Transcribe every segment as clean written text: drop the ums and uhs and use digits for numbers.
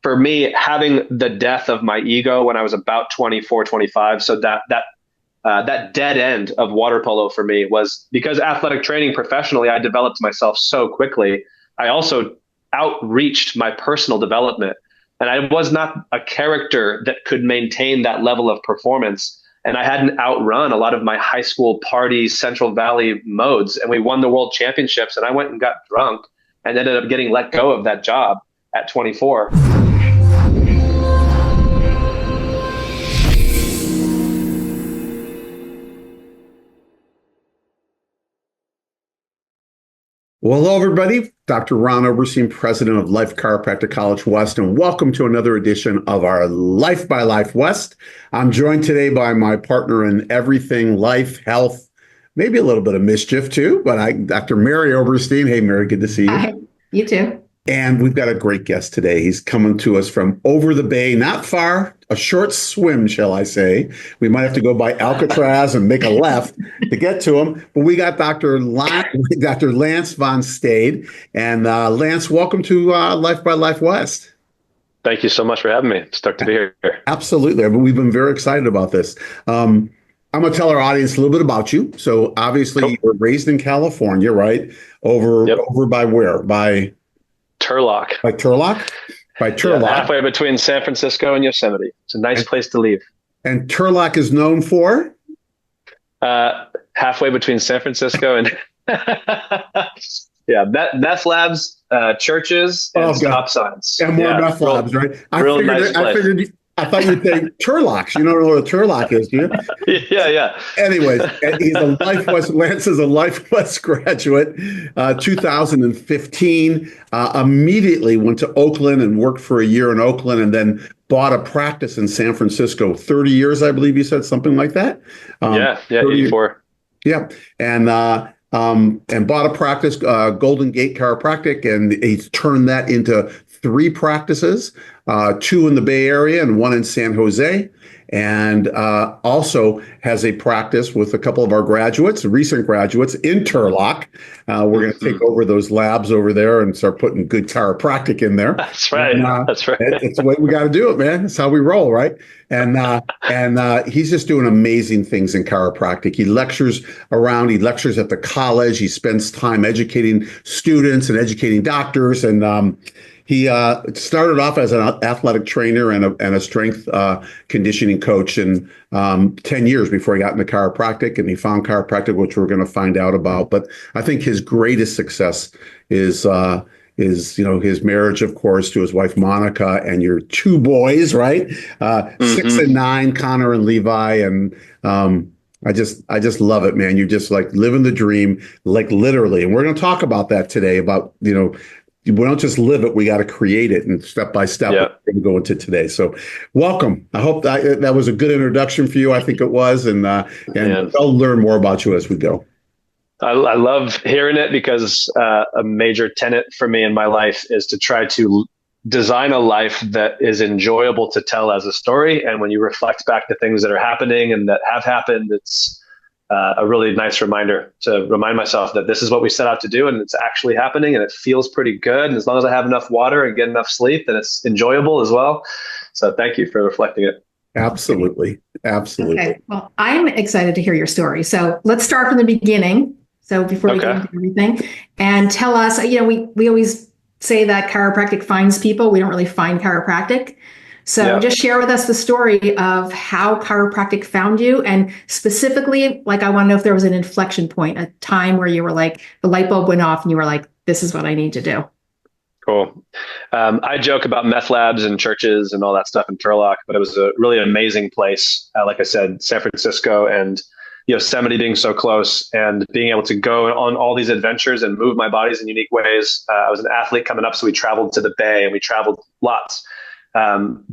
for me, having the death of my ego when I was about 24, 25, so that dead end of water polo for me was because athletic training professionally, I developed myself so quickly. I also outreached my personal development, and I was not a character that could maintain that level of performance. And I hadn't outrun a lot of my high school party Central Valley modes, and we won the world championships. And I went and got drunk and ended up getting let go of that job at 24. Well, hello, everybody. Dr. Ron Oberstein, president of Life Chiropractic College West, and welcome to another edition of our Life by Life West. I'm joined today by my partner in everything life, health, maybe a little bit of mischief too, but Dr. Mary Oberstein. Hey, Mary, good to see you. Hi, you too. And we've got a great guest today. He's coming to us from over the bay, not far, a short swim, shall I say. We might have to go by Alcatraz and make a left to get to him. But we got Dr. Lance von Stade. And Lance, welcome to Life by Life West. Thank you so much for having me. Stoked to be here. Absolutely. We've been very excited about this. I'm going to tell our audience a little bit about you. So obviously, Cool. You were raised in California, right? Over by where? By Turlock. By Turlock? By Turlock. Yeah, halfway between San Francisco and Yosemite. It's a nice place to leave. And Turlock is known for? Halfway between San Francisco and yeah, meth labs, churches, and stop signs. And more meth labs, right? I thought you'd say Turlocks. You don't know what a Turlock is, do you? Yeah. Anyways, Lance is a Life West graduate, 2015, immediately went to Oakland and worked for a year in Oakland and then bought a practice in San Francisco, 30 years, I believe you said, something like that. 84. Yeah. And bought a practice, Golden Gate Chiropractic, and he's turned that into 3 practices, 2 in the Bay Area and 1 in San Jose, and also has a practice with a couple of our graduates, recent graduates in Turlock. We're going to take over those labs over there and start putting good chiropractic in there. That's right. That's right. It's the way we got to do it, man. That's how we roll, right? And he's just doing amazing things in chiropractic. He lectures around. He lectures at the college. He spends time educating students and educating doctors. And he started off as an athletic trainer and a strength conditioning coach in 10 years before he got into chiropractic, and he found chiropractic, which we're going to find out about. But I think his greatest success is his marriage, of course, to his wife Monica, and your 2 boys, right? 6 and 9, Connor and Levi, and I just love it, man. You're just like living the dream, like literally. And we're going to talk about that today. About we don't just live it, we got to create it, and step by step we're going to go into today. So welcome. I hope that was a good introduction for you. I think it was, and I'll learn more about you as we go. I love hearing it because a major tenet for me in my life is to try to design a life that is enjoyable to tell as a story. And when you reflect back to things that are happening and that have happened, it's a really nice reminder to remind myself that this is what we set out to do, and it's actually happening, and it feels pretty good. And as long as I have enough water and get enough sleep, then it's enjoyable as well. So thank you for reflecting it. Absolutely. Okay. Well, I'm excited to hear your story. So let's start from the beginning. So before we get into everything, and tell us, we always say that chiropractic finds people. We don't really find chiropractic. So just share with us the story of how chiropractic found you. And specifically, I want to know if there was an inflection point, a time where you were like, the light bulb went off and you were like, this is what I need to do. Cool. I joke about meth labs and churches and all that stuff in Turlock, but it was a really amazing place. Like I said, San Francisco and Yosemite being so close and being able to go on all these adventures and move my bodies in unique ways. I was an athlete coming up, so we traveled to the Bay and we traveled lots.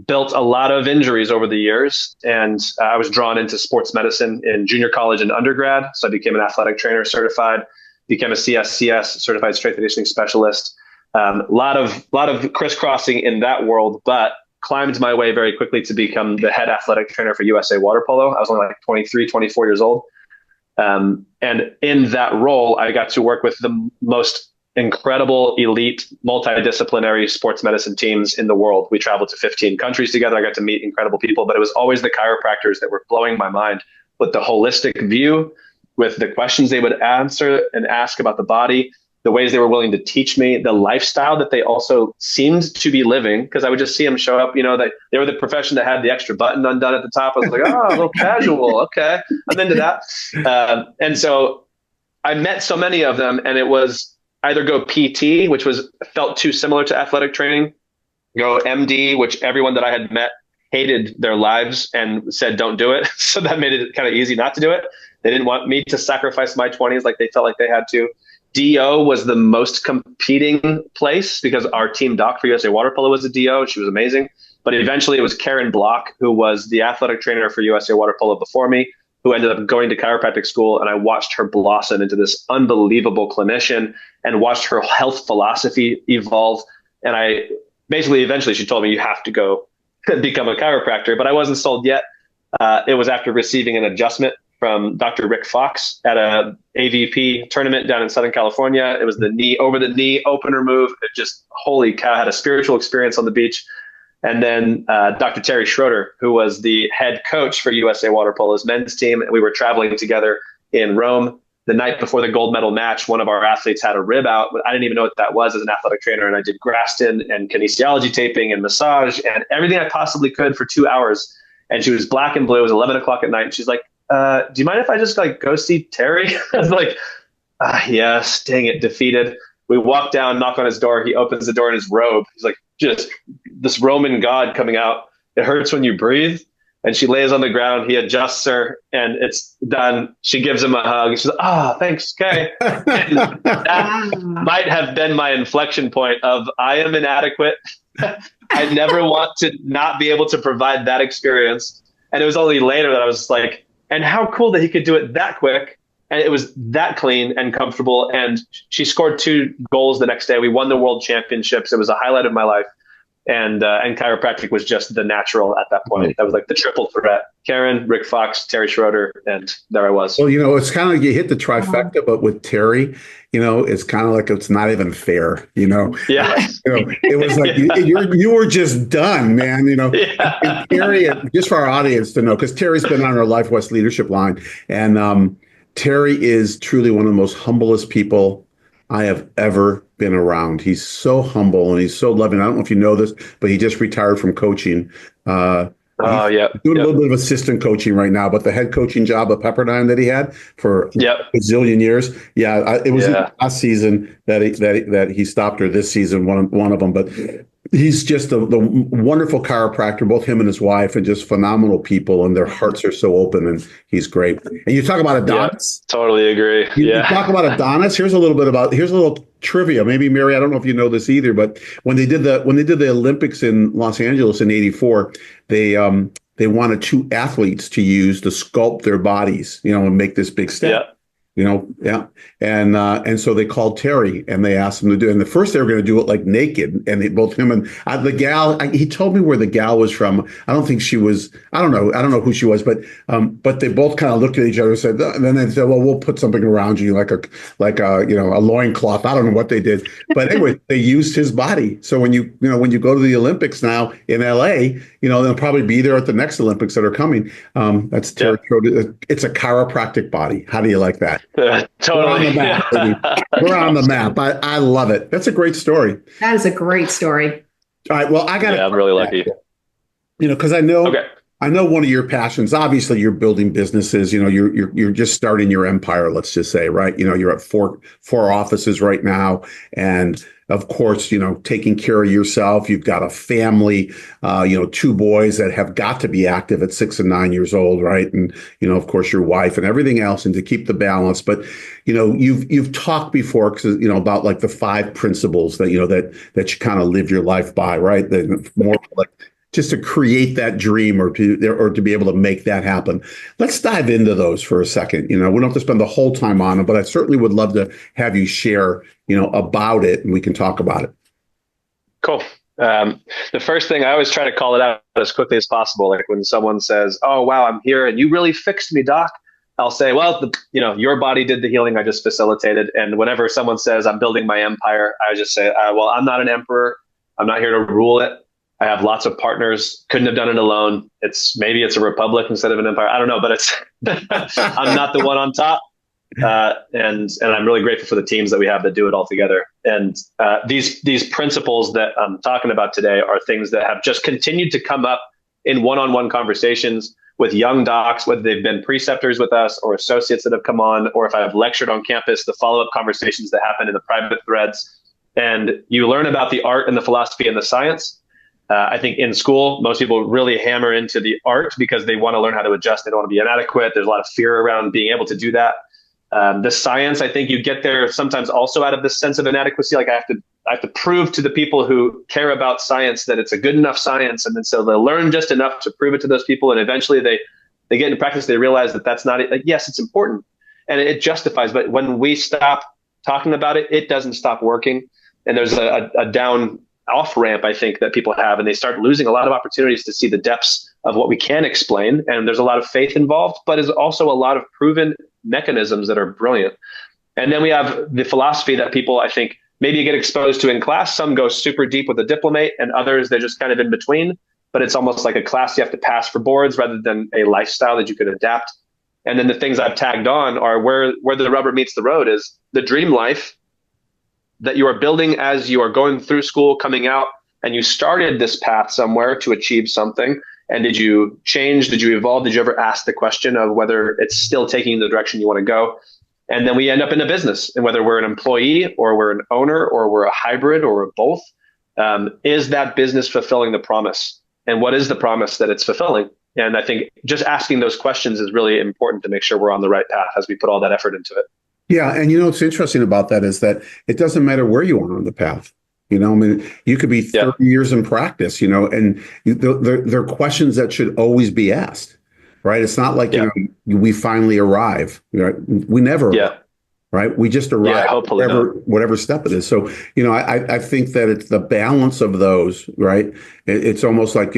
Built a lot of injuries over the years, and I was drawn into sports medicine in junior college and undergrad. So I became an athletic trainer certified, became a CSCS, certified strength and conditioning specialist. A lot of crisscrossing in that world, but climbed my way very quickly to become the head athletic trainer for USA Water Polo. I was only like 23, 24 years old. And in that role, I got to work with the most incredible, elite, multidisciplinary sports medicine teams in the world. We traveled to 15 countries together. I got to meet incredible people, but it was always the chiropractors that were blowing my mind with the holistic view, with the questions they would answer and ask about the body, the ways they were willing to teach me, the lifestyle that they also seemed to be living. Because I would just see them show up, that they were the profession that had the extra button undone at the top. I was like, oh, a little casual. Okay, I'm into that. And so I met so many of them, and it was either go PT, which felt too similar to athletic training, go MD, which everyone that I had met hated their lives and said, don't do it. So that made it kind of easy not to do it. They didn't want me to sacrifice my 20s like they felt like they had to. DO was the most competing place because our team doc for USA Water Polo was a DO. She was amazing. But eventually it was Karen Block, who was the athletic trainer for USA Water Polo before me, who ended up going to chiropractic school. And I watched her blossom into this unbelievable clinician and watched her health philosophy evolve. And I basically, eventually she told me, you have to go become a chiropractor, but I wasn't sold yet. It was after receiving an adjustment from Dr. Rick Fox at a AVP tournament down in Southern California. It was the knee over the knee opener move. It just, holy cow, I had a spiritual experience on the beach. And then Dr. Terry Schroeder, who was the head coach for USA Water Polo's men's team. And we were traveling together in Rome. The night before the gold medal match, one of our athletes had a rib out, but I didn't even know what that was as an athletic trainer. And I did Graston and kinesiology taping and massage and everything I possibly could for 2 hours. And she was black and blue. It was 11 o'clock at night. And she's like, do you mind if I just go see Terry? I was like, yes, dang it, defeated. We walk down, knock on his door. He opens the door in his robe. He's like, just this Roman god coming out. It hurts when you breathe. And she lays on the ground. He adjusts her and it's done. She gives him a hug. She's like, thanks. Okay. And that might have been my inflection point of I am inadequate. I never want to not be able to provide that experience. And it was only later that I was like, and how cool that he could do it that quick. And it was that clean and comfortable. And she scored 2 goals the next day. We won the world championships. It was a highlight of my life. And chiropractic was just the natural at that point. That was like the triple threat. Karen, Rick Fox, Terry Schroeder, and there I was. Well, it's kind of like you hit the trifecta, but with Terry, it's kind of like it's not even fair, Yeah. It was like you were just done, man. Yeah. And Terry, just for our audience to know, because Terry's been on our Life West leadership line, and Terry is truly one of the most humblest people I have ever been around. He's so humble and he's so loving. I don't know if you know this, but he just retired from coaching. Yeah. Doing a little bit of assistant coaching right now, but the head coaching job at Pepperdine that he had for a zillion years. Yeah, it was last season that he stopped, or this season, one of them. But he's just the wonderful chiropractor, both him and his wife, and just phenomenal people, and their hearts are so open, and he's great. And you talk about Adonis. Yeah, totally agree. You talk about Adonis. Here's a little trivia. Maybe Mary, I don't know if you know this either, but when they did the Olympics in Los Angeles in '84, they wanted 2 athletes to use to sculpt their bodies, and make this big step. Yeah. And so they called Terry and they asked him to do it. And the first they were going to do it like naked, and both him and the gal. He told me where the gal was from. I don't think she was. I don't know who she was, but they both kind of looked at each other and said. And then they said, "Well, we'll put something around you like a loincloth." I don't know what they did, but anyway, they used his body. So when you go to the Olympics now in LA, they'll probably be there at the next Olympics that are coming. That's Terry. It's a chiropractic body. How do you like that? Totally. We're on the map, baby. We're on the map. I love it. That's a great story. That is a great story. All right. Well, I got. I'm really lucky. Because I know. Okay. I know one of your passions. Obviously, you're building businesses. You're just starting your empire. Let's just say, right? You're at four offices right now, and of course, taking care of yourself. You've got a family. 2 boys that have got to be active at 6 and 9 years old, right? And of course, your wife and everything else, and to keep the balance. But you've talked before, because about like the 5 principles that that you kind of live your life by, right? The more like just to create that dream or to be able to make that happen. Let's dive into those for a second. We don't have to spend the whole time on them, but I certainly would love to have you share, about it, and we can talk about it. Cool. The first thing, I always try to call it out as quickly as possible. Like when someone says, "Oh, wow, I'm here and you really fixed me, doc." I'll say, well, your body did the healing I just facilitated. And whenever someone says I'm building my empire, I just say, well, I'm not an emperor. I'm not here to rule it. I have lots of partners. Couldn't have done it alone. Maybe it's a republic instead of an empire. I don't know, but I'm not the one on top. And I'm really grateful for the teams that we have that do it all together. And these principles that I'm talking about today are things that have just continued to come up in one-on-one conversations with young docs, whether they've been preceptors with us or associates that have come on, or if I've lectured on campus, the follow-up conversations that happen in the private threads. And you learn about the art and the philosophy and the science. I think in school, most people really hammer into the art because they want to learn how to adjust. They don't want to be inadequate. There's a lot of fear around being able to do that. The science, I think you get there sometimes also out of this sense of inadequacy. Like I have to prove to the people who care about science that it's a good enough science. And then so they'll learn just enough to prove it to those people. And eventually they get into practice, they realize that that's not it. Like, yes, it's important and it justifies. But when we stop talking about it, it doesn't stop working. And there's a down off ramp, I think, that people have, and they start losing a lot of opportunities to see the depths of what we can explain. And there's a lot of faith involved, but there's also a lot of proven mechanisms that are brilliant. And then we have the philosophy that people, I think, maybe get exposed to in class. Some go super deep with a diplomate, and others, they're just kind of in between. But it's almost like a class you have to pass for boards rather than a lifestyle that you could adapt. And then the things I've tagged on are where the rubber meets the road is the dream life that you are building as you are going through school, coming out, and you started this path somewhere to achieve something. And did you change? Did you evolve? Did you ever ask the question of whether it's still taking the direction you want to go? And then we end up in a business, and whether we're an employee or we're an owner or we're a hybrid or we're both, is that business fulfilling the promise? And what is the promise that it's fulfilling? And I think just asking those questions is really important to make sure we're on the right path as we put all that effort into it. Yeah. And what's interesting about that is that it doesn't matter where you are on the path. I mean, you could be 30 years in practice, and there are questions that should always be asked, right? It's not like, we finally arrive, right? We never arrive, right? We just arrive whatever step it is. So, I think that it's the balance of those, right? It's almost like,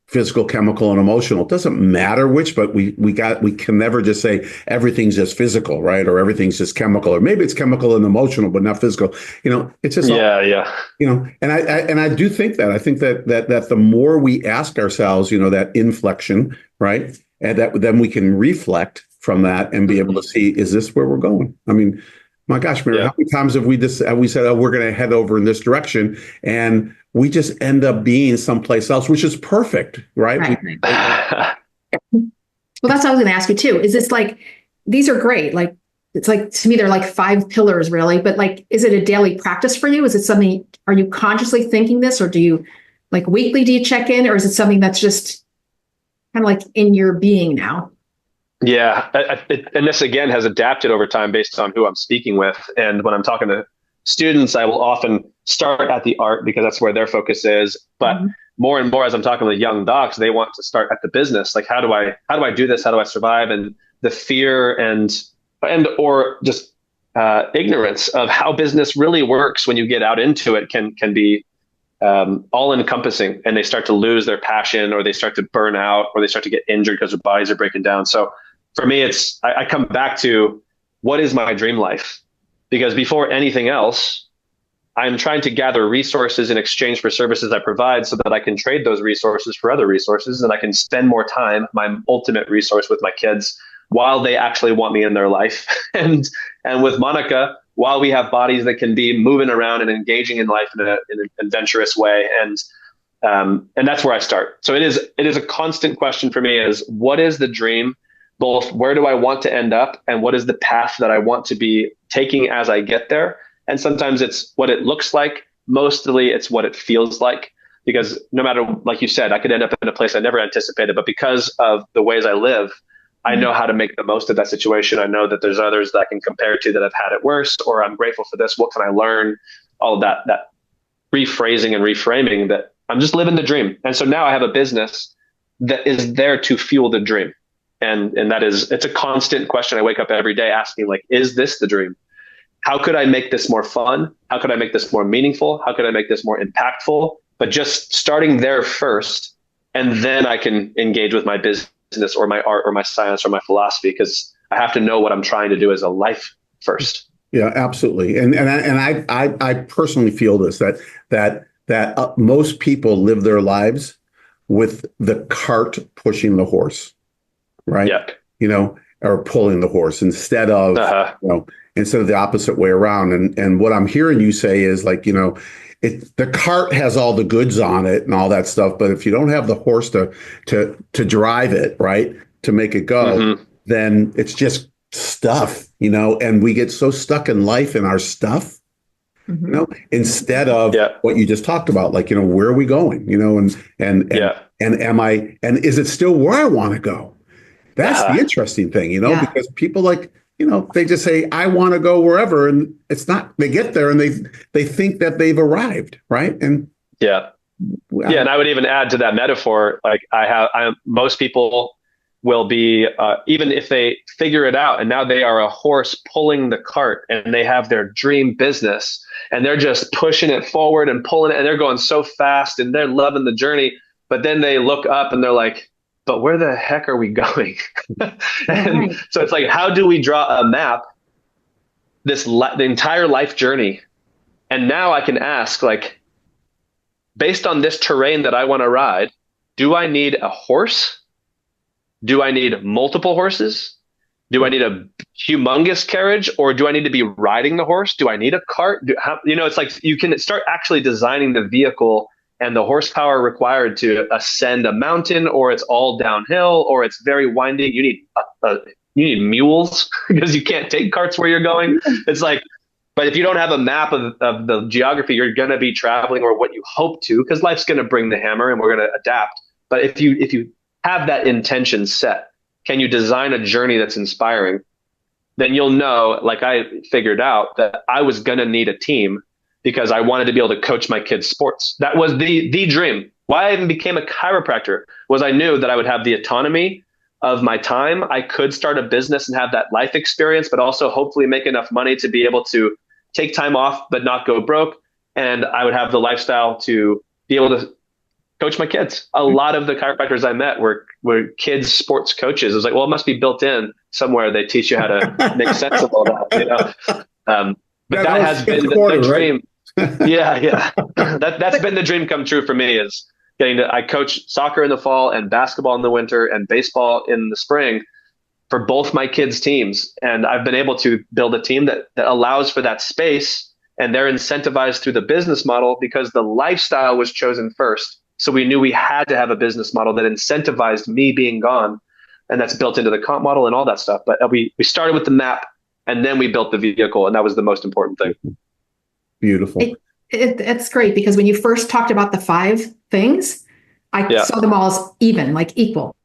physical, chemical, and emotional. It doesn't matter which, but we can never just say everything's just physical, right? Or everything's just chemical, or maybe it's chemical and emotional, but not physical. It's just And I do think that that the more we ask ourselves, that inflection, right, and that then we can reflect from that and be able to see, is this where we're going? I mean, my gosh, Mary, how many times have we said, oh, we're going to head over in this direction, and we just end up being someplace else, which is perfect, right? Well, that's what I was going to ask you too. Is this like, these are great. Like, it's like, to me, they're like 5 pillars really, but like, is it a daily practice for you? Is it something, are you consciously thinking this, or do you like weekly, do you check in, or is it something that's just kind of like in your being now? Yeah. And this again has adapted over time based on who I'm speaking with. And when I'm talking to students, I will often start at the art because that's where their focus is. But more and more, as I'm talking with young docs, they want to start at the business. Like, how do I do this? How do I survive? And the fear and or just ignorance of how business really works when you get out into it can be all encompassing, and they start to lose their passion, or they start to burn out, or they start to get injured because their bodies are breaking down. So for me, I come back to, what is my dream life? Because before anything else, I'm trying to gather resources in exchange for services I provide so that I can trade those resources for other resources, and I can spend more time, my ultimate resource, with my kids while they actually want me in their life. And with Monica, while we have bodies that can be moving around and engaging in life in an adventurous way. And that's where I start. So it is a constant question for me is, what is the dream? Both where do I want to end up, and what is the path that I want to be taking as I get there? And sometimes it's what it looks like. Mostly it's what it feels like, because no matter, like you said, I could end up in a place I never anticipated, but because of the ways I live, I know how to make the most of that situation. I know that there's others that I can compare to that have had it worse, or I'm grateful for this. What can I learn? All of that rephrasing and reframing, that I'm just living the dream. And so now I have a business that is there to fuel the dream. And it's a constant question. I wake up every day asking, like, is this the dream? How could I make this more fun? How could I make this more meaningful? How could I make this more impactful? But just starting there first, and then I can engage with my business or my art or my science or my philosophy, because I have to know what I'm trying to do as a life first. Yeah, absolutely. I personally feel this, that most people live their lives with the cart pushing the horse, right? Yep. Or pulling the horse instead of, instead of the opposite way around. And what I'm hearing you say is like, the cart has all the goods on it and all that stuff, but if you don't have the horse to drive it, right, to make it go, then it's just stuff, and we get so stuck in life in our stuff, instead of what you just talked about, like, where are we going, and is it still where I want to go? That's the interesting thing, because people they just say, I want to go wherever. And it's not, they get there and they think that they've arrived. Right. And and I would even add to that metaphor, like most people will be, even if they figure it out and now they are a horse pulling the cart and they have their dream business and they're just pushing it forward and pulling it and they're going so fast and they're loving the journey. But then they look up and they're like, but where the heck are we going? And so it's like, how do we draw a map, the entire life journey? And now I can ask, like, based on this terrain that I want to ride, do I need a horse? Do I need multiple horses? Do I need a humongous carriage, or do I need to be riding the horse? Do I need a cart? It's like you can start actually designing the vehicle and the horsepower required to ascend a mountain, or it's all downhill, or it's very winding. You need mules because you can't take carts where you're going. It's like, but if you don't have a map of the geography, you're going to be traveling, or what you hope to, because life's going to bring the hammer and we're going to adapt. But if you have that intention set, can you design a journey that's inspiring? Then you'll know, like I figured out, that I was going to need a team, because I wanted to be able to coach my kids' sports. That was the dream. Why I even became a chiropractor was I knew that I would have the autonomy of my time. I could start a business and have that life experience, but also hopefully make enough money to be able to take time off, but not go broke. And I would have the lifestyle to be able to coach my kids. A lot of the chiropractors I met were kids sports coaches. It was like, well, it must be built in somewhere. They teach you how to make sense of all that, but that has been the dream. Right? That's been the dream come true for me, is I coach soccer in the fall and basketball in the winter and baseball in the spring for both my kids' teams. And I've been able to build a team that allows for that space, and they're incentivized through the business model because the lifestyle was chosen first. So we knew we had to have a business model that incentivized me being gone, and that's built into the comp model and all that stuff. But we started with the map, and then we built the vehicle, and that was the most important thing. Beautiful. It's great, because when you first talked about the 5 things, I saw them all as even, like equal.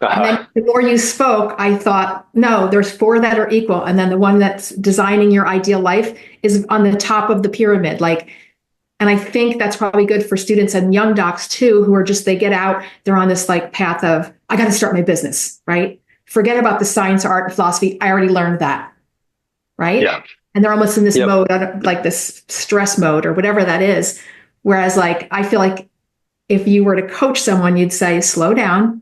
And then the more you spoke, I thought, no, there's 4 that are equal. And then the one that's designing your ideal life is on the top of the pyramid. And I think that's probably good for students and young docs too, who are they get out, they're on this path of, I got to start my business, right? Forget about the science, art, and philosophy. I already learned that, right? Yeah. And they're almost in this mode, like this stress mode or whatever that is. Whereas I feel like if you were to coach someone, you'd say, slow down.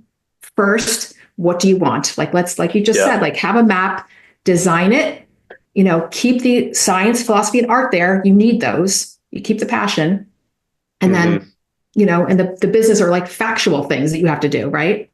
First, what do you want? Like you just said, have a map, design it, keep the science, philosophy, and art there. You need those. You keep the passion. And then, and the business are factual things that you have to do, right?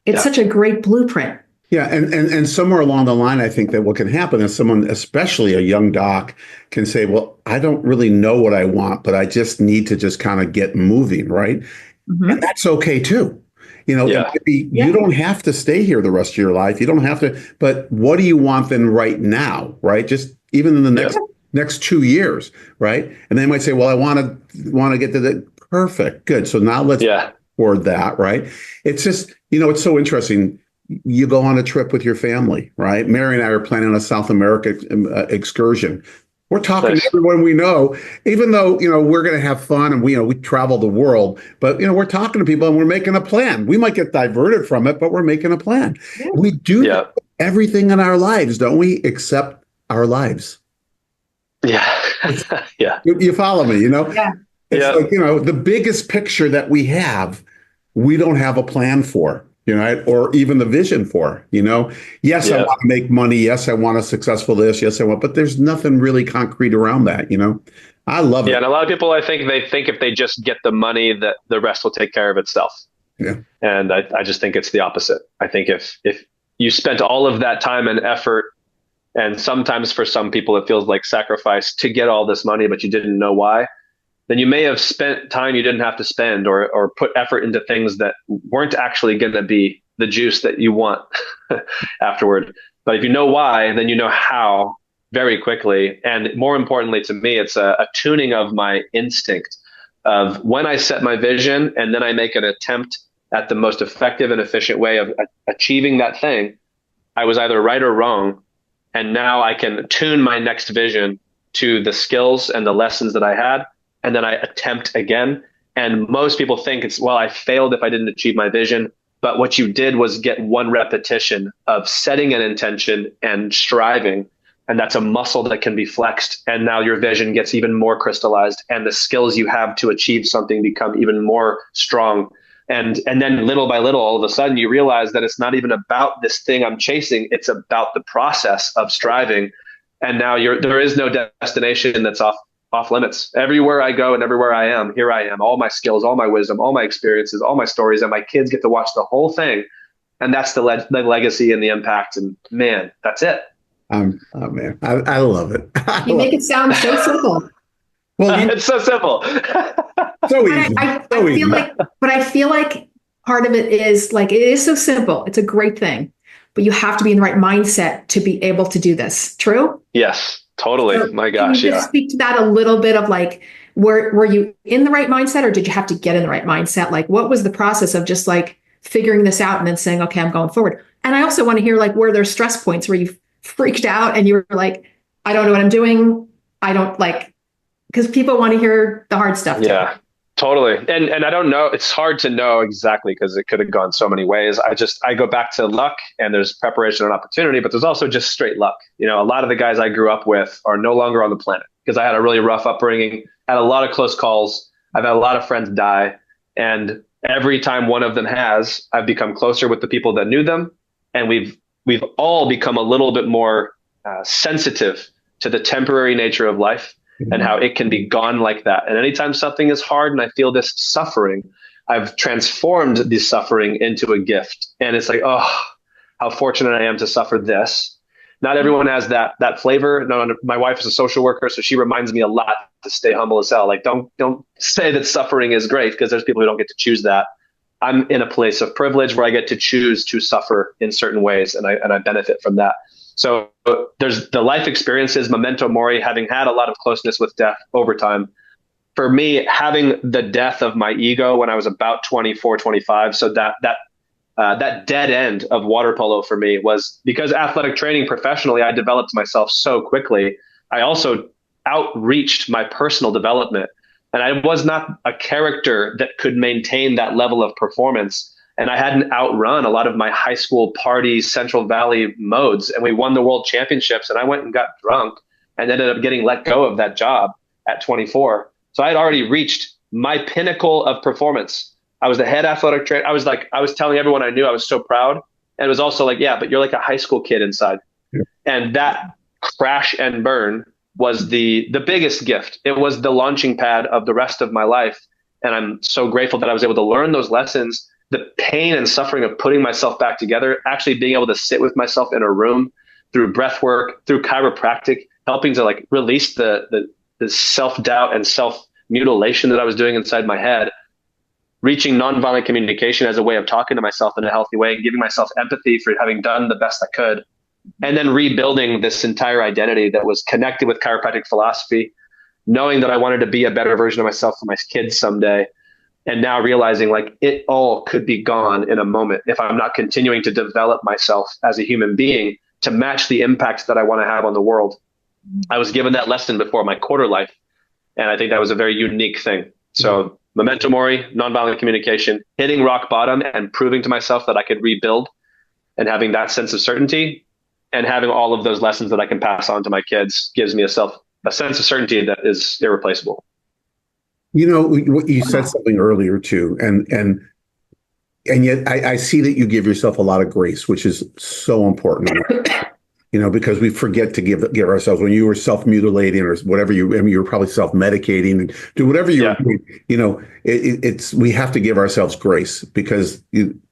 It's such a great blueprint. Yeah, and somewhere along the line, I think that what can happen is someone, especially a young doc, can say, well, I don't really know what I want, but I just need to just kind of get moving, right? And that's okay too. You don't have to stay here the rest of your life. You don't have to, but what do you want then right now, right? Just even in the next 2 years, right? And they might say, well, I want to get to the perfect. Good. So now let's toward that, right? It's just, it's so interesting. You go on a trip with your family, right? Mary and I are planning a South America excursion. We're talking to everyone we know, even though, we're going to have fun and we travel the world, but, we're talking to people and we're making a plan. We might get diverted from it, but we're making a plan. Yeah. We do everything in our lives, don't we? Except our lives. Yeah. Yeah. You follow me, Yeah. It's like, the biggest picture that we have, we don't have a plan for. or even the vision for, yes, I Yeah. want to make money. Yes, I want a successful this. Yes, I want, but there's nothing really concrete around that, I love Yeah. it. And a lot of people, I think they think if they just get the money that the rest will take care of itself. Yeah. And I just think it's the opposite. I think if you spent all of that time and effort, and sometimes for some people it feels like sacrifice to get all this money, but you didn't know why, then you may have spent time you didn't have to spend, or put effort into things that weren't actually going to be the juice that you want afterward. But if you know why, then you know how very quickly. And more importantly to me, it's a tuning of my instinct of when I set my vision and then I make an attempt at the most effective and efficient way of achieving that thing. I was either right or wrong. And now I can tune my next vision to the skills and the lessons that I had. And then I attempt again. And most people think it's, well, I failed if I didn't achieve my vision. But what you did was get one repetition of setting an intention and striving. And that's a muscle that can be flexed. And now your vision gets even more crystallized, and the skills you have to achieve something become even more strong. And then little by little, all of a sudden you realize that it's not even about this thing I'm chasing. It's about the process of striving. And now there is no destination that's off limits. Everywhere I go and everywhere I am, here I am, all my skills, all my wisdom, all my experiences, all my stories, and my kids get to watch the whole thing. And that's the legacy and the impact. And man, that's it. Oh man, I love it. You make it sound so simple. Well, it's so simple. So easy. I feel like part of it is like, it is so simple. It's a great thing, but you have to be in the right mindset to be able to do this. True? Yes, totally. So My gosh. Can you just speak to that a little bit of like, were you in the right mindset, or did you have to get in the right mindset? Like, what was the process of just like figuring this out and then saying, okay, I'm going forward? And I also want to hear like, where there's stress points where you freaked out and you were like, I don't know what I'm doing. I don't like, because people want to hear the hard stuff too. Yeah, totally. And I don't know, it's hard to know exactly because it could have gone so many ways. I go back to luck, and there's preparation and opportunity, but there's also just straight luck. A lot of the guys I grew up with are no longer on the planet because I had a really rough upbringing, had a lot of close calls. I've had a lot of friends die. And every time one of them has, I've become closer with the people that knew them. And we've all become a little bit more sensitive to the temporary nature of life and how it can be gone like that. And anytime something is hard and I feel this suffering, I've transformed the suffering into a gift. And it's like, oh, how fortunate I am to suffer this. Not everyone has that flavor. No, my wife is a social worker, so she reminds me a lot to stay humble as hell. Like, don't say that suffering is great, because there's people who don't get to choose that. I'm in a place of privilege where I get to choose to suffer in certain ways, and I benefit from that. So there's the life experiences, memento mori, having had a lot of closeness with death over time. For me, having the death of my ego when I was about 24, 25, so that dead end of water polo for me was because athletic training professionally, I developed myself so quickly. I also outreached my personal development, and I was not a character that could maintain that level of performance. And I hadn't outrun a lot of my high school party Central Valley modes. And we won the world championships, and I went and got drunk and ended up getting let go of that job at 24. So I had already reached my pinnacle of performance. I was the head athletic trainer. I was telling everyone I knew I was so proud. And it was also like, yeah, but you're like a high school kid inside. Yeah. And that crash and burn was the biggest gift. It was the launching pad of the rest of my life. And I'm so grateful that I was able to learn those lessons, the pain and suffering of putting myself back together, actually being able to sit with myself in a room through breath work, through chiropractic, helping to like release the self-doubt and self-mutilation that I was doing inside my head, reaching nonviolent communication as a way of talking to myself in a healthy way, giving myself empathy for having done the best I could, and then rebuilding this entire identity that was connected with chiropractic philosophy, knowing that I wanted to be a better version of myself for my kids someday. And now realizing like it all could be gone in a moment if I'm not continuing to develop myself as a human being to match the impact that I want to have on the world. I was given that lesson before my quarter life, and I think that was a very unique thing. So memento mori, nonviolent communication, hitting rock bottom and proving to myself that I could rebuild, and having that sense of certainty and having all of those lessons that I can pass on to my kids gives me a sense of certainty that is irreplaceable. You said something earlier too, and and yet I see that you give yourself a lot of grace, which is so important. Because we forget to give ourselves, when you were self-mutilating or whatever you were probably self-medicating and do whatever you were doing, it's we have to give ourselves grace, because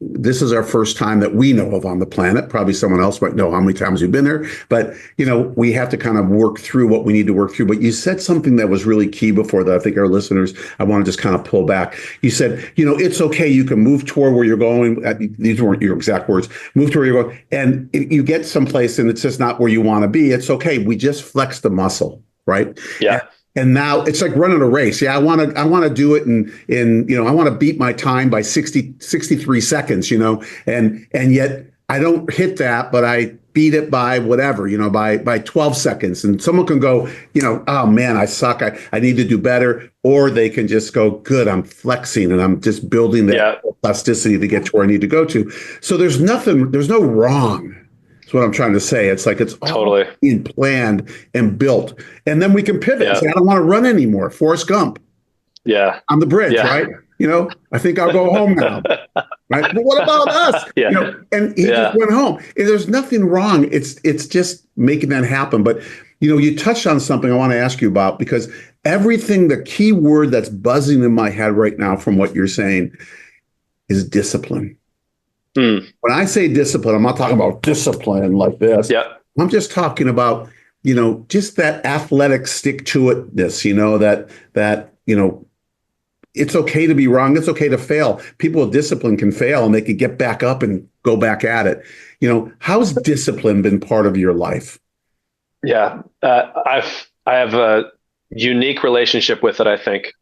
this is our first time that we know of on the planet. Probably someone else might know how many times you've been there, but we have to kind of work through what we need to work through. But you said something that was really key before that I think our listeners, I want to just kind of pull back. You said, it's okay, you can move toward where you're going. These weren't your exact words. Move to where you're going, and you get someplace and it's just not where you want to be. It's okay. We just flex the muscle, right? Yeah. And now it's like running a race. Yeah, I want to do it in I want to beat my time by 63 seconds, and yet I don't hit that, but I beat it by whatever, by 12 seconds. And someone can go, oh man, I suck. I need to do better. Or they can just go, good, I'm flexing and I'm just building that plasticity to get to where I need to go to. So there's no wrong. That's what I'm trying to say. It's like it's all being planned and built. And then we can pivot and say, I don't want to run anymore. Forrest Gump. Yeah. On the bridge, right? I think I'll go home now. Right. But what about us? And he just went home. And there's nothing wrong. It's just making that happen. But you touched on something I want to ask you about, because the key word that's buzzing in my head right now from what you're saying is discipline. When I say discipline, I'm not talking about discipline like this. I'm just talking about, just that athletic stick to itness, that it's okay to be wrong. It's okay to fail. People with discipline can fail and they could get back up and go back at it. How's discipline been part of your life? Yeah. I have a unique relationship with it, I think.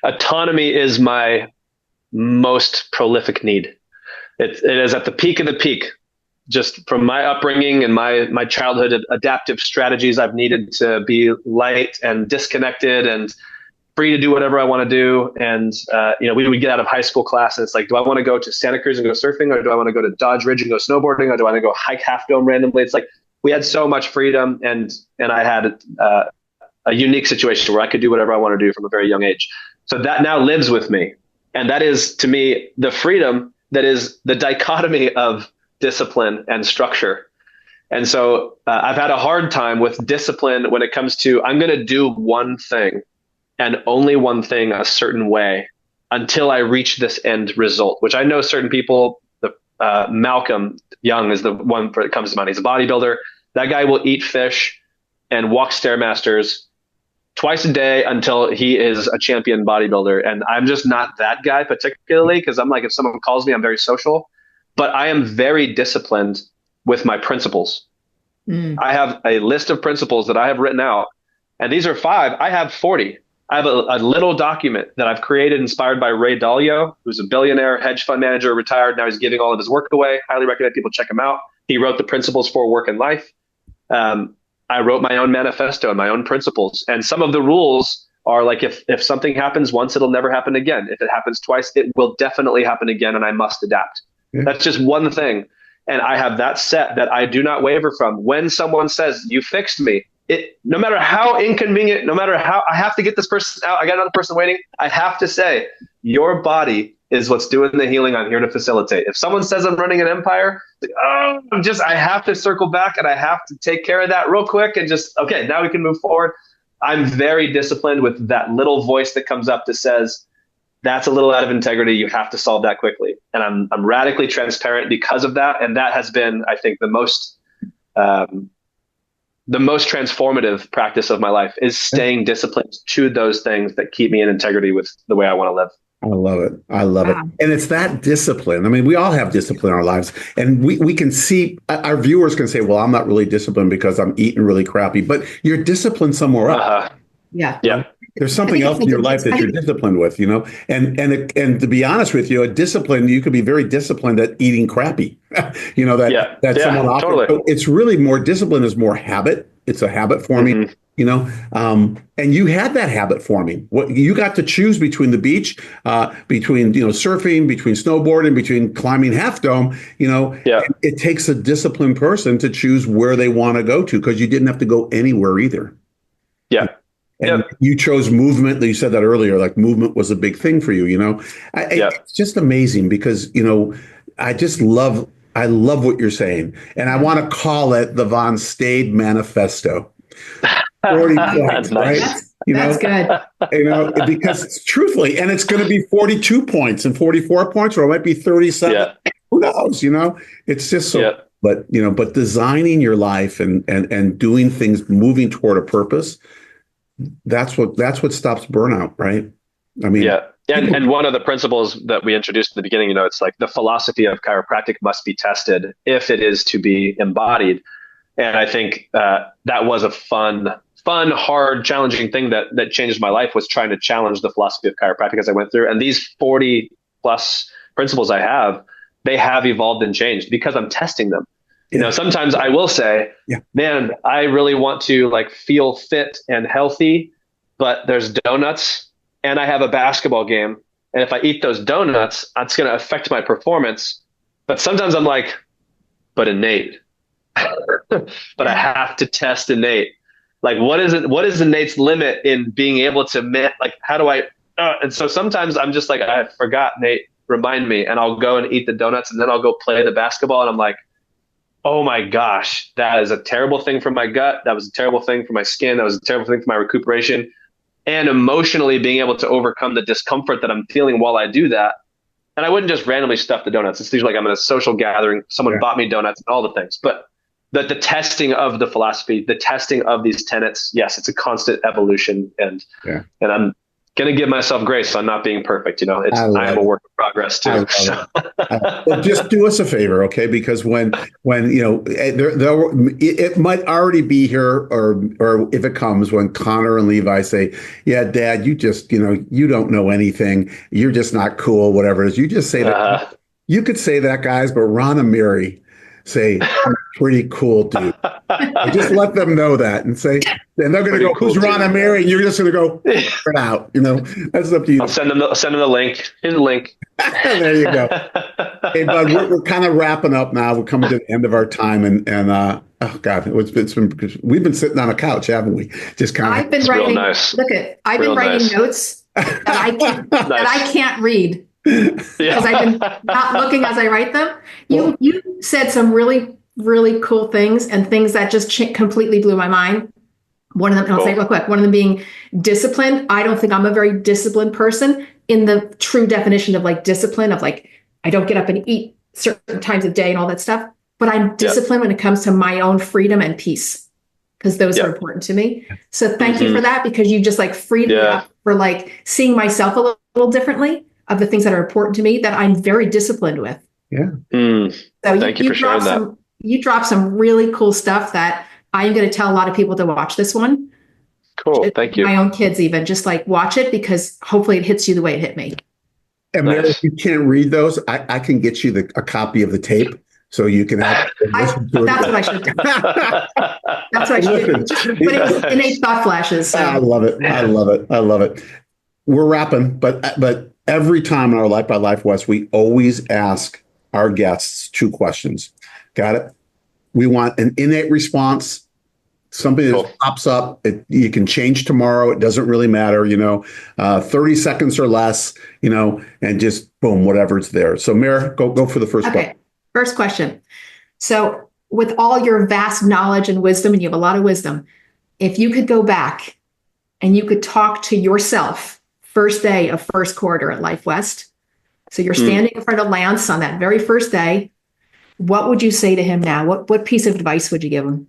Autonomy is my most prolific need. It is at the peak of the peak, just from my upbringing and my childhood adaptive strategies. I've needed to be light and disconnected and free to do whatever I want to do. And, we would get out of high school class and it's like, do I want to go to Santa Cruz and go surfing, or do I want to go to Dodge Ridge and go snowboarding, or do I want to go hike Half Dome randomly? It's like we had so much freedom, and I had a unique situation where I could do whatever I want to do from a very young age. So that now lives with me. And that is, to me, the freedom that is the dichotomy of discipline and structure. And so I've had a hard time with discipline when it comes to, I'm going to do one thing and only one thing a certain way until I reach this end result, which I know certain people, Malcolm Young is the one that comes to mind. He's a bodybuilder. That guy will eat fish and walk Stairmasters twice a day until he is a champion bodybuilder. And I'm just not that guy particularly, because I'm like, if someone calls me, I'm very social, but I am very disciplined with my principles. I have a list of principles that I have written out, and these are 5. I have 40. I have a little document that I've created inspired by Ray Dalio, who's a billionaire hedge fund manager, retired. Now he's giving all of his work away. Highly recommend people check him out. He wrote the principles for work and life. I wrote my own manifesto and my own principles. And some of the rules are like, if something happens once, it'll never happen again. If it happens twice, it will definitely happen again, and I must adapt. That's just one thing. And I have that set that I do not waver from. When someone says, you fixed me, no matter how inconvenient, no matter how I have to get this person out, I got another person waiting, I have to say, your body is what's doing the healing. I'm here to facilitate. If someone says I'm running an empire, I have to circle back and I have to take care of that real quick and just, okay, now we can move forward. I'm very disciplined with that little voice that comes up that says, that's a little out of integrity. You have to solve that quickly. And I'm radically transparent because of that. And that has been, I think, the most transformative practice of my life is staying disciplined to those things that keep me in integrity with the way I want to live. I love it. I love it. And it's that discipline. I mean, we all have discipline in our lives, and we can see, our viewers can say, well, I'm not really disciplined because I'm eating really crappy, but you're disciplined somewhere else. Yeah. There's something else in your life that you're disciplined with, and to be honest with you, you could be very disciplined at eating crappy, someone offers. Totally. So it's really more discipline is more habit. It's a habit forming, and you had that habit forming. What you got to choose between the beach, between, surfing, between snowboarding, between climbing Half Dome, it takes a disciplined person to choose where they want to go to, because you didn't have to go anywhere either. Yeah. and you chose movement. You said that earlier, like movement was a big thing for you, it's just amazing because, I love what you're saying. And I want to call it the Von Stade Manifesto. 40 points, Nice. right? That's good. Because truthfully, and it's going to be 42 points and 44 points, or it might be 37. Yeah. Who knows? It's just so, but designing your life and doing things, moving toward a purpose, that's what stops burnout, right? I mean, And one of the principles that we introduced at the beginning, it's like the philosophy of chiropractic must be tested if it is to be embodied. And I think that was a fun, hard, challenging thing that changed my life, was trying to challenge the philosophy of chiropractic as I went through. And these 40 plus principles they have evolved and changed because I'm testing them. Sometimes I will say, man, I really want to feel fit and healthy, but there's donuts and I have a basketball game. And if I eat those donuts, it's going to affect my performance. But sometimes I'm like, but innate. But I have to test innate. What is innate's limit in being able to how do I and so sometimes I'm just like, I forgot, Nate, remind me, and I'll go and eat the donuts and then I'll go play the basketball, and I'm like, oh my gosh, that is a terrible thing for my gut, that was a terrible thing for my skin, that was a terrible thing for my recuperation, and emotionally being able to overcome the discomfort that I'm feeling while I do that. And I wouldn't just randomly stuff the donuts. It's usually I'm in a social gathering, someone bought me donuts and all the things, but the testing of the philosophy, the testing of these tenets, yes, it's a constant evolution, and I'm going to give myself grace on not being perfect. I am a work in progress too. Well, just do us a favor, okay? Because when it might already be here, or if it comes, when Connor and Levi say, "Yeah, Dad, you just you don't know anything. You're just not cool. Whatever it is." You just say that. You could say that, guys, but Ron and Mary say, "I'm a pretty cool dude." Just let them know that and say, and they're going to go, cool, "Who's Ron and Mary?" And you're just going to go, "It out." That's up to you. I'll send them the link. Here's the link. There you go. Hey, bud, we're kind of wrapping up now. We're coming to the end of our time, and oh God, we've been sitting on a couch, haven't we? Just kind of. I've been writing. Nice. I've been writing notes that I can't read. Because I've been not looking as I write them. You said some really, really cool things, and things that just completely blew my mind. One of them, and I'll say it real quick, one of them being disciplined. I don't think I'm a very disciplined person in the true definition of discipline of I don't get up and eat certain times of day and all that stuff. But I'm disciplined when it comes to my own freedom and peace, because those are important to me. So thank you for that, because you just freed me up for seeing myself a little differently, of the things that are important to me that I'm very disciplined with. Yeah. So thank you for sharing that. You dropped some really cool stuff that I am going to tell a lot of people to watch this one. Cool. Thank you. My own kids even, just watch it, because hopefully it hits you the way it hit me. And Mary, if you can't read those, I can get you a copy of the tape, so you can listen to it. That's what I should do. That's what I should do. But it was innate thought flashes. So. I love it. I love it. We're wrapping, but every time in our Life by Life West, we always ask our guests 2 questions. Got it? We want an innate response, something that pops up. You can change tomorrow. It doesn't really matter, 30 seconds or less, and just boom, whatever's there. So Mary, go for the first question. First question. So with all your vast knowledge and wisdom, and you have a lot of wisdom, if you could go back and you could talk to yourself first day of first quarter at Life West. So you're standing in front of Lance on that very first day. What would you say to him now? What piece of advice would you give him?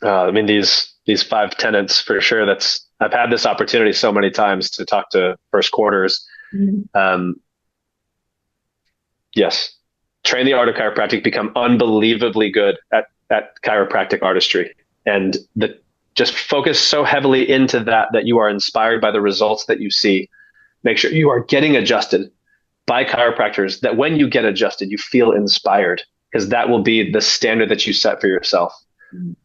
These 5 tenets for sure. I've had this opportunity so many times to talk to first quarters. Yes. Train the art of chiropractic, become unbelievably good at chiropractic artistry, and just focus so heavily into that you are inspired by the results that you see. Make sure you are getting adjusted by chiropractors, that when you get adjusted, you feel inspired, because that will be the standard that you set for yourself.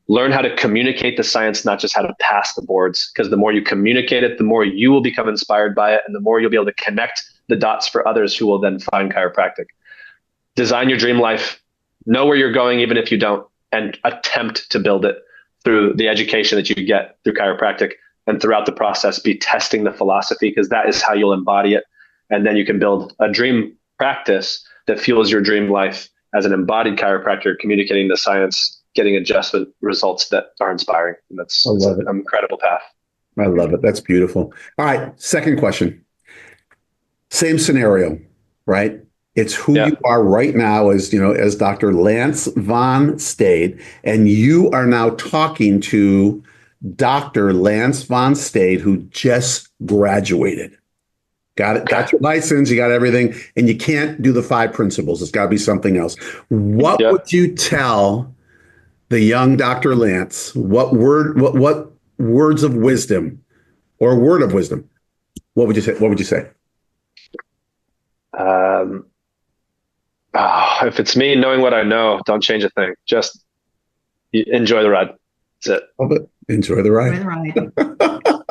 Learn how to communicate the science, not just how to pass the boards, because the more you communicate it, the more you will become inspired by it, and the more you'll be able to connect the dots for others who will then find chiropractic. Design your dream life, know where you're going, even if you don't, and attempt to build it through the education that you get through chiropractic. and throughout the process, be testing the philosophy, because that is how you'll embody it. And then you can build a dream practice that fuels your dream life as an embodied chiropractor, communicating the science, getting adjustment results that are inspiring. And that's an incredible path. I love it. That's beautiful. All right. Second question. Same scenario, right? It's who you are right now as Dr. Lance von Stade, and you are now talking to Dr. Lance von Stade, who just graduated. Got it. Got your license. You got everything, and you can't do the 5 principles. It's got to be something else. What would you tell the young Dr. Lance? What words of wisdom, or word of wisdom? What would you say? What would you say? If it's me knowing what I know, don't change a thing. Just enjoy the ride. That's it. Love it. Enjoy the ride. Enjoy the ride.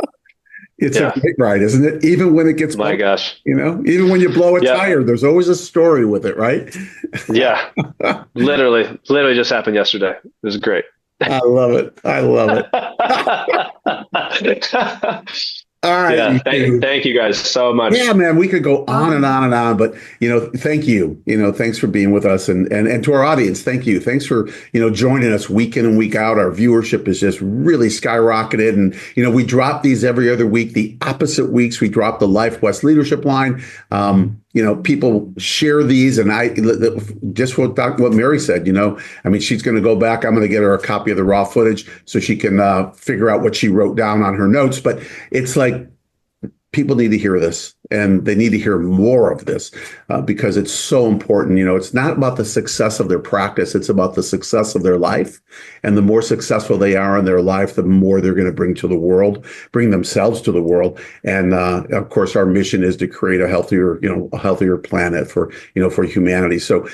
It's a great ride, isn't it? Even when it gets, my gosh, even when you blow a tire, there's always a story with it, right? Yeah. Literally just happened yesterday. It was great. I love it. I love it. All right. Yeah, thank you guys so much. Yeah, man, we could go on and on and on, but thank you. Thanks for being with us, and to our audience, thank you. Thanks for joining us week in and week out. Our viewership is just really skyrocketed, and we drop these every other week. The opposite weeks we drop the Life West Leadership Line. People share these, and just what Mary said. She's going to go back. I'm going to get her a copy of the raw footage so she can figure out what she wrote down on her notes. But it's like, people need to hear this, and they need to hear more of this because it's so important. It's not about the success of their practice. It's about the success of their life. And the more successful they are in their life, the more they're going to bring to the world, bring themselves to the world. And of course, our mission is to create a healthier planet for humanity. So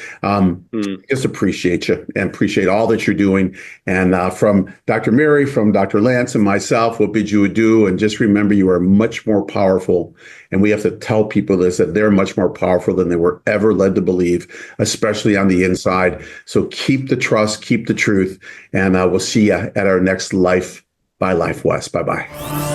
just appreciate you and appreciate all that you're doing. And from Dr. Mary, from Dr. Lance, and myself, we'll bid you adieu. And just remember, you are much more powerful. And we have to tell people this, that they're much more powerful than they were ever led to believe, especially on the inside. So keep the trust, keep the truth, and we'll see you at our next Life by Life West. Bye-bye.